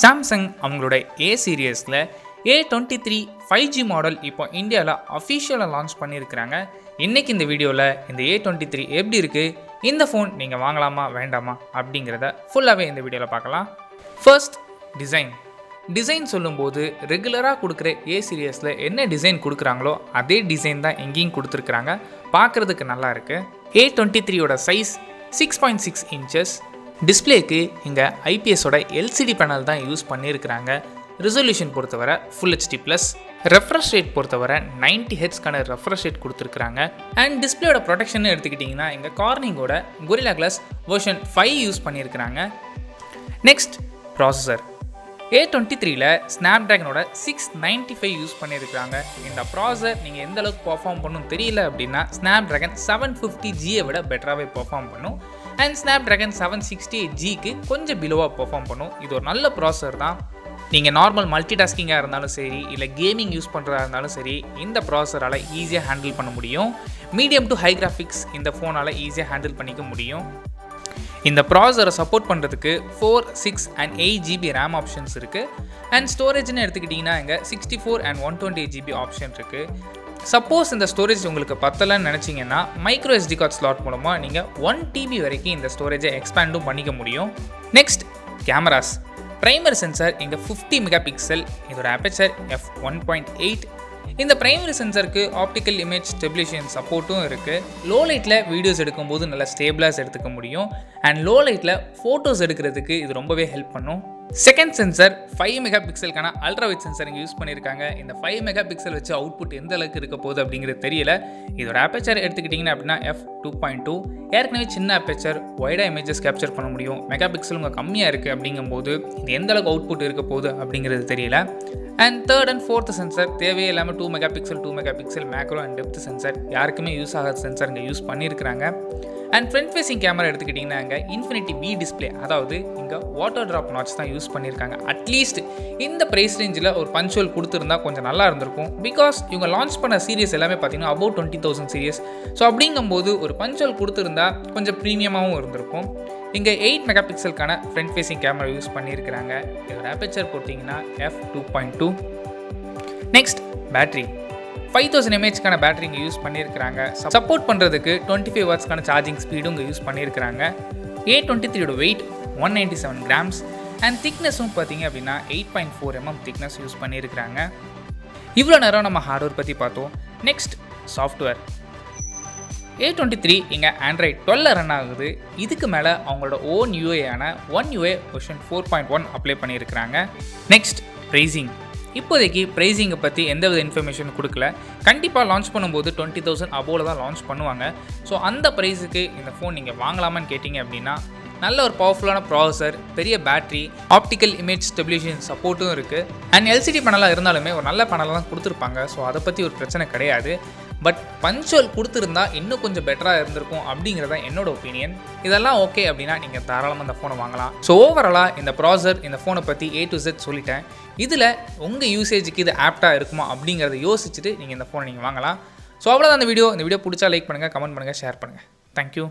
Samsung அவங்களோட ஏ சீரியஸில் A23 5G model இப்போ இந்தியாவில் அஃபிஷியலாக லான்ச் பண்ணியிருக்கிறாங்க. இன்றைக்கி இந்த வீடியோவில் இந்த A23 எப்படி இருக்குது, இந்த ஃபோன் நீங்கள் வாங்கலாமா வேண்டாமா அப்படிங்கிறத ஃபுல்லாகவே இந்த வீடியோவில் பார்க்கலாம். ஃபர்ஸ்ட் டிசைன் சொல்லும்போது ரெகுலராக கொடுக்குற ஏ சீரியஸில் என்ன டிசைன் கொடுக்குறாங்களோ அதே டிசைன் தான் எங்கேயும் கொடுத்துருக்குறாங்க. பார்க்குறதுக்கு நல்லா இருக்குது. A23யோட சைஸ் 6.6 இன்ச்சஸ். டிஸ்பிளேக்கு இங்கே ஐபிஎஸோட எல்சிடி பேனல் தான் யூஸ் பண்ணியிருக்கிறாங்க. ரெசல்யூஷன் பொறுத்தவரை full HD plus. Refresh rate பொறுத்தவரை 90 ஹெட்ஸ்க்கான ரெஃப்ரெஷ் ரேட் கொடுத்துருக்குறாங்க. அண்ட் டிஸ்பிளேயோட ப்ரொடெக்ஷன் எடுத்துக்கிட்டிங்கன்னா இங்கே கார்னிங்கோட கொரில்லா கிளாஸ் வெர்ஷன் 5 யூஸ் பண்ணியிருக்கிறாங்க. Next processor. A23ல ஸ்னாப்ட்ராகனோட 695 யூஸ் பண்ணியிருக்கிறாங்க. இந்த ப்ராசஸர் நீங்கள் எந்த அளவுக்கு பர்ஃபார்ம் பண்ணணும் தெரியல அப்படின்னா ஸ்னாப்ட்ராகன் 750Gயை விட பெட்டராகவே பர்ஃபார்ம் பண்ணும். அண்ட் ஸ்னாப்ட்ராகன் 768Gக்கு கொஞ்சம் பிலோவாக பர்ஃபார்ம் பண்ணும். இது ஒரு நல்ல ப்ராசஸர் தான். நீங்கள் நார்மல் மல்டி டாஸ்கிங்காக இருந்தாலும் சரி, இல்லை கேமிங் யூஸ் பண்ணுறதா இருந்தாலும் சரி, இந்த ப்ராசஸரால் ஈஸியாக ஹேண்டில் பண்ண முடியும். மீடியம் டு ஹை கிராஃபிக்ஸ் இந்த ஃபோனால் ஈஸியாக ஹேண்டில் பண்ணிக்க முடியும். இந்த ப்ராசஸரை சப்போர்ட் பண்ணுறதுக்கு 4, 6 and 8GB ரேம் ஆப்ஷன்ஸ் இருக்குது. அண்ட் ஸ்டோரேஜ்னு எடுத்துக்கிட்டிங்கன்னா இங்கே 64 and 128GB ஆப்ஷன் இருக்குது. சப்போஸ் இந்த ஸ்டோரேஜ் உங்களுக்கு பத்தலைன்னு நினச்சிங்கன்னா மைக்ரோ SD கார்ட் ஸ்லாட் மூலமாக நீங்கள் 1TB வரைக்கும் இந்த ஸ்டோரேஜை எக்ஸ்பேண்டும் பண்ணிக்க முடியும். Next cameras. பிரைமரி சென்சார் இங்கே 50 மெகா பிக்சல். இதோட அப்பேச்சர் f1.8. இந்த பிரைமரி சென்சருக்கு ஆப்டிக்கல் இமேஜ் ஸ்டெபிலேஷன் சப்போர்ட்டும் இருக்குது. லோ லைட்டில் வீடியோஸ் எடுக்கும்போது நல்லா ஸ்டேபிளாக எடுத்துக்க முடியும். அண்ட் லோ லைட்டில் ஃபோட்டோஸ் எடுக்கிறதுக்கு இது ரொம்பவே ஹெல்ப் பண்ணும். செகண்ட் சென்சர் 5 மெகா பிக்சலுக்கான அல்ட்ரா வைட் சென்சர் இங்கே யூஸ் பண்ணியிருக்காங்க. இந்த 5 மெகா பிக்சல் வச்சு அவுட்புட் எந்த அளவுக்கு இருக்க போகுது அப்படிங்கிறது தெரியல. இதோட அப்பேச்சர் எடுத்துக்கிட்டிங்கன்னா அப்படின்னா f2.2. ஏற்கனவே சின்ன அப்பேச்சர் வைடாக இமேஜஸ் கேப்சர் பண்ண முடியும். மெகா பிக்சல் உங்கள் கம்மியாக இருக்குது அப்படிங்கும்போது இது எந்த அளவுக்கு அவுட்புட் இருக்க போகுது அப்படிங்கிறது தெரியல. And third and fourth sensor தேவையே இல்லாமல் 2 mega pixel macro and depth sensor யாருக்குமே யூஸ் ஆகாத சென்சர் இங்கே யூஸ் பண்ணியிருக்கிறாங்க. அண்ட் ஃப்ரண்ட் ஃபேசிங் கேமரா எடுத்துக்கிட்டிங்கன்னா இங்கே இன்ஃபினிட்டி V டிஸ்பிளே, அதாவது இங்கே வாட்டர் ட்ராப் நாட்ச் தான் யூஸ் பண்ணியிருக்காங்க. அட்லீஸ்ட் இந்த ப்ரைஸ் ரேஞ்சில் ஒரு பஞ்சுவல் கொடுத்துருந்தா கொஞ்சம் நல்லா இருந்திருக்கும். பிகாஸ் இவங்க லான்ச் பண்ண சீரியஸ் எல்லாமே பார்த்தீங்கன்னா அபவுட் 20,000 சீரியஸ். ஸோ அப்படிங்கும்போது ஒரு பஞ்சுவல் கொடுத்துருந்தா கொஞ்சம் ப்ரீமியமாகவும் இருந்திருக்கும். இங்கே 8 மெகா பிக்சலுக்கான ஃப்ரண்ட் ஃபேசிங் கேமரா யூஸ் பண்ணியிருக்கிறாங்க. இதோட அப்பேச்சர் போட்டிங்கன்னா f2.2. Next battery. 5000 mAhக்கான பேட்டரி இங்கே யூஸ் பண்ணியிருக்கிறாங்க. சப்போர்ட் பண்ணுறதுக்கு 25 வாட்ஸ்க்கான சார்ஜிங் ஸ்பீடும் இங்கே யூஸ் பண்ணியிருக்கிறாங்க. A23யோட வெயிட் 197 கிராம்ஸ். அண்ட் திக்னஸும் பார்த்தீங்க அப்படின்னா 8.4 mm திக்னஸ் யூஸ் பண்ணியிருக்கிறாங்க. இவ்வளோ நேரம் நம்ம ஹார்ட்வேர் பற்றி பார்த்தோம். Next software. A23 இங்கே Android 12 ரன் ஆகுது. இதுக்கு மேலே அவங்களோட ஓன் யூஏயான One UI வெர்ஷன் 4.1 அப்ளை பண்ணியிருக்கிறாங்க. Next pricing. இப்போதைக்கு ப்ரைஸிங்கை பற்றி எந்தவித இன்ஃபர்மேஷன் கொடுக்கல. கண்டிப்பாக லான்ச் பண்ணும்போது 20,000 அபோவில் தான் லான்ச் பண்ணுவாங்க. ஸோ அந்த ப்ரைஸுக்கு இந்த ஃபோன் நீங்கள் வாங்கலாமான்னு கேட்டிங்க அப்படின்னா நல்ல ஒரு பவர்ஃபுல்லான ப்ராசஸர், பெரிய பேட்டரி, ஆப்டிக்கல் இமேஜ் ஸ்டெபிலேஷன் சப்போர்ட்டும் இருக்குது. அண்ட் எல்சிடி பேனலாக இருந்தாலுமே ஒரு நல்ல பேனலாக தான் கொடுத்துருப்பாங்க. ஸோ அதை பற்றி ஒரு பிரச்சனை கிடையாது. பட் பஞ்சுவல் கொடுத்துருந்தா இன்னும் கொஞ்சம் பெட்டராக இருந்திருக்கும் அப்படிங்கிறத என்னோட ஒப்பீனியன். இதெல்லாம் ஓகே அப்படின்னா நீங்கள் தாராளமாக இந்த ஃபோனை வாங்கலாம். ஸோ ஓவராலாக இந்த ப்ராசஸர், இந்த ஃபோனை பற்றி A to Z சொல்லிட்டேன். இதில் உங்கள் யூசேஜுக்கு இது ஆப்டாக இருக்குமா அப்படிங்கிறத யோசிச்சுட்டு நீங்கள் இந்த ஃபோனை நீங்கள் வாங்கலாம். ஸோ அவ்வளோதான் இந்த வீடியோ. இந்த வீடியோ பிடிச்சா லைக் பண்ணுங்கள், கமெண்ட் பண்ணுங்கள், ஷேர் பண்ணுங்கள். தேங்க்யூ.